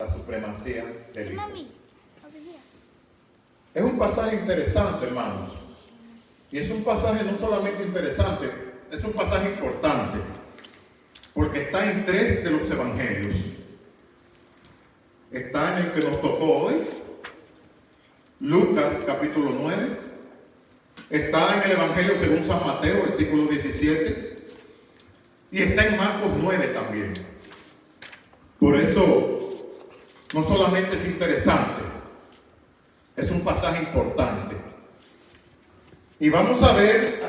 La supremacía del Hijo. Es un pasaje interesante, hermanos. Y es un pasaje no solamente interesante, es un pasaje importante, porque está en 3 de los evangelios. Está en el que nos tocó hoy, Lucas capítulo 9. Está en el Evangelio según San Mateo, versículo 17. Y está en Marcos 9 también. Por eso, no solamente es interesante, es un pasaje importante. Y vamos a ver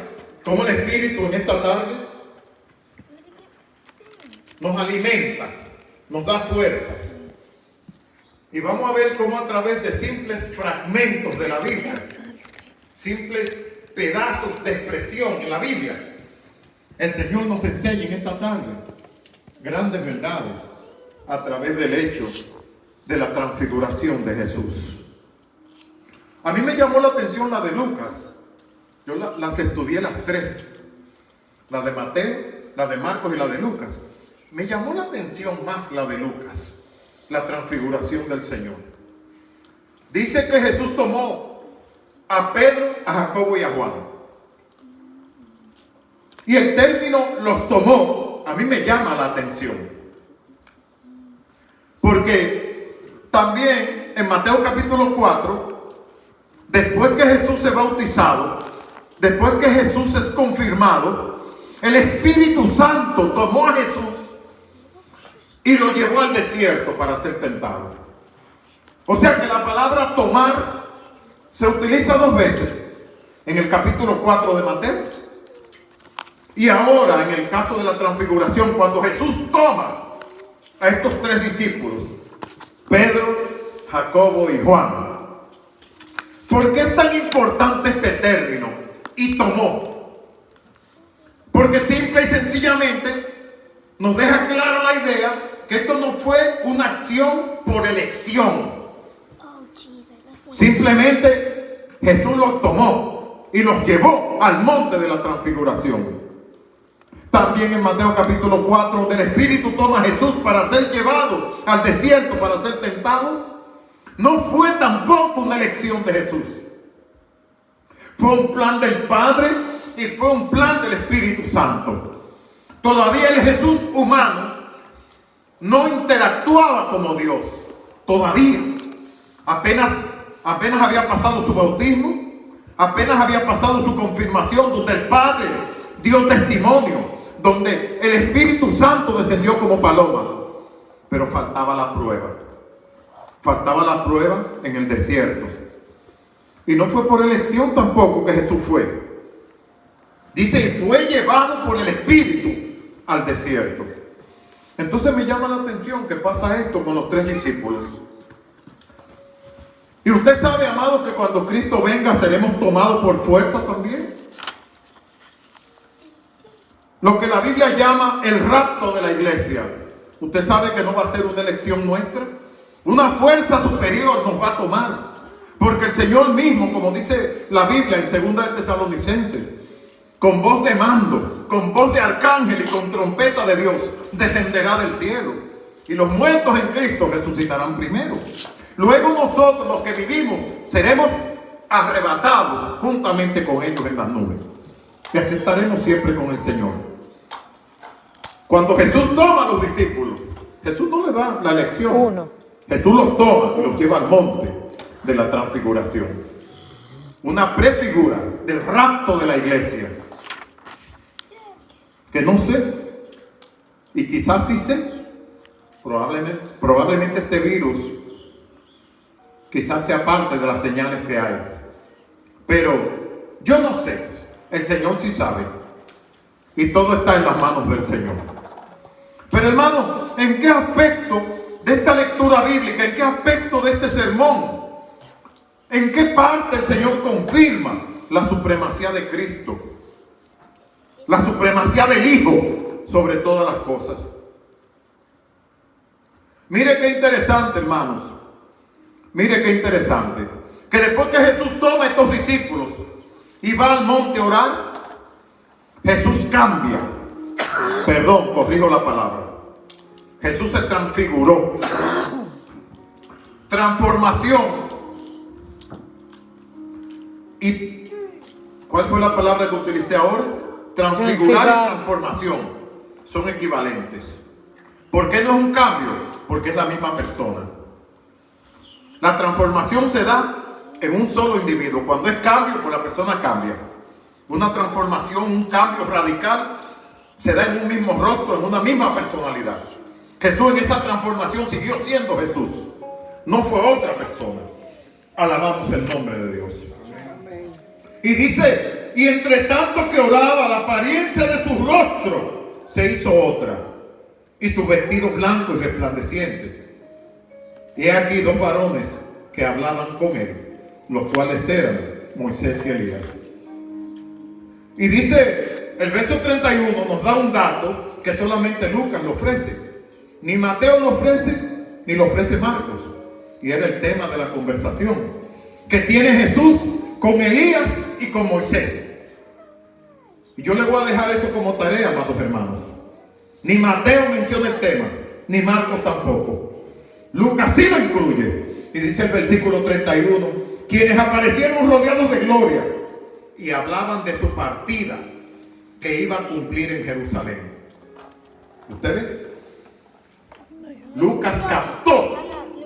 cómo el Espíritu en esta tarde nos alimenta, nos da fuerzas. Y vamos a ver cómo a través de simples fragmentos de la Biblia, simples pedazos de expresión en la Biblia, el Señor nos enseña en esta tarde grandes verdades a través del hecho de la transfiguración de Jesús. A mí me llamó la atención la de Lucas. Yo las estudié las 3. La de Mateo, la de Marcos y la de Lucas. Me llamó la atención más la de Lucas, la transfiguración del Señor. Dice que Jesús tomó a Pedro, a Jacobo y a Juan. Y el término los tomó, a mí me llama la atención. Porque también en Mateo capítulo 4, después que Jesús se bautizado, después que Jesús es confirmado, el Espíritu Santo tomó a Jesús y lo llevó al desierto para ser tentado. O sea que la palabra tomar se utiliza 2 veces. En el capítulo 4 de Mateo. Y ahora en el caso de la transfiguración, cuando Jesús toma a estos 3 discípulos, Pedro, Jacobo y Juan. ¿Por qué es tan importante este término? Y tomó. Porque simple y sencillamente nos deja clara la idea que esto no fue una acción por elección. Simplemente Jesús los tomó y los llevó al monte de la transfiguración. También en Mateo capítulo 4, donde el Espíritu toma a Jesús para ser llevado al desierto para ser tentado, no fue tampoco una elección de Jesús. Fue un plan del Padre y fue un plan del Espíritu Santo. Todavía el Jesús humano no interactuaba como Dios. Todavía. Apenas había pasado su bautismo, apenas había pasado su confirmación, donde el Padre dio testimonio, donde el Espíritu Santo descendió como paloma. Pero faltaba la prueba. Faltaba la prueba en el desierto. Y no fue por elección tampoco que Jesús fue. Dice, fue llevado por el Espíritu al desierto. Entonces me llama la atención que pasa esto con los 3 discípulos. Y usted sabe, amados, que cuando Cristo venga seremos tomados por fuerza también. Lo que la Biblia llama el rapto de la iglesia. Usted sabe que no va a ser una elección nuestra. Una fuerza superior nos va a tomar. Porque el Señor mismo, como dice la Biblia en 2 de Tesalonicenses, con voz de mando, con voz de arcángel y con trompeta de Dios, descenderá del cielo. Y los muertos en Cristo resucitarán primero. Luego nosotros, los que vivimos, seremos arrebatados juntamente con ellos en las nubes. Y así estaremos siempre con el Señor. Cuando Jesús toma a los discípulos, Jesús no le da la elección. Jesús los toma y los lleva al monte de la transfiguración. Una prefigura del rapto de la iglesia. Que no sé, y quizás sí sé, probablemente este virus quizás sea parte de las señales que hay. Pero yo no sé, el Señor sí sabe. Y todo está en las manos del Señor. Pero hermano, ¿en qué aspecto de esta lectura bíblica, en qué aspecto de este sermón, en qué parte el Señor confirma la supremacía de Cristo? La supremacía del Hijo sobre todas las cosas. Mire qué interesante, hermanos. Mire qué interesante. Que después que Jesús toma a estos discípulos y va al monte a orar, Jesús cambia. Perdón, corrijo la palabra. Jesús se transfiguró. transformación. ¿Y cuál fue la palabra que utilicé ahora? Transfigurar y transformación son equivalentes. ¿Por qué no es un cambio? Porque es la misma persona. La transformación se da en un solo individuo. Cuando es cambio, pues la persona cambia. Una transformación, un cambio radical, se da en un mismo rostro, en una misma personalidad. Jesús en esa transformación siguió siendo Jesús. No fue otra persona. Alabamos el nombre de Dios. Y dice, y entre tanto que oraba, la apariencia de su rostro se hizo otra, y su vestido blanco y resplandeciente. Y aquí dos varones que hablaban con él, los cuales eran Moisés y Elías. Y dice, el verso 31 nos da un dato que solamente Lucas lo ofrece. Ni Mateo lo ofrece, ni lo ofrece Marcos. Y era el tema de la conversación que tiene Jesús con Elías y con Moisés. Y yo le voy a dejar eso como tarea, amados hermanos. Ni Mateo menciona el tema, ni Marcos tampoco. Lucas sí lo incluye. Y dice el versículo 31, quienes aparecieron rodeados de gloria y hablaban de su partida que iba a cumplir en Jerusalén. ¿Usted ve? Lucas captó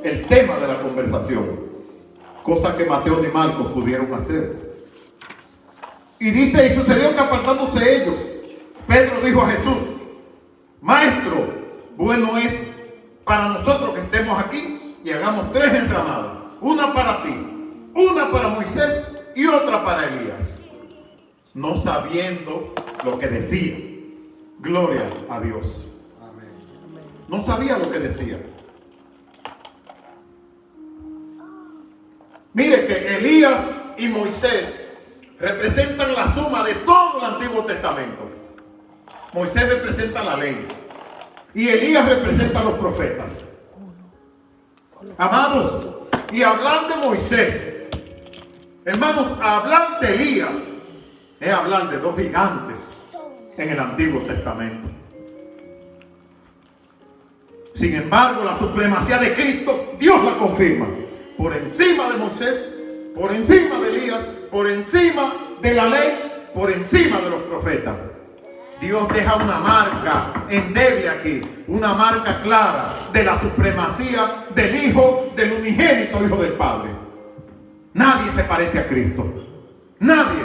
el tema de la conversación, cosa que Mateo ni Marcos pudieron hacer. Y dice, y sucedió que apartándose ellos, Pedro dijo a Jesús, Maestro, bueno es para nosotros que estemos aquí y hagamos 3 enramadas, una para ti, una para Moisés y otra para Elías, no sabiendo lo que decía. Gloria a Dios. No sabía lo que decía. Mire que Elías y Moisés representan la suma de todo el Antiguo Testamento. Moisés representa la ley y Elías representa a los profetas. Amados, y hablar de Moisés, hermanos, hablar de Elías es hablar de 2 gigantes en el Antiguo Testamento. Sin embargo, la supremacía de Cristo, Dios la confirma por encima de Moisés, por encima de Elías, por encima de la ley, por encima de los profetas. Dios deja una marca endeble aquí, una marca clara de la supremacía del Hijo, del unigénito Hijo del Padre. Nadie se parece a Cristo. Nadie.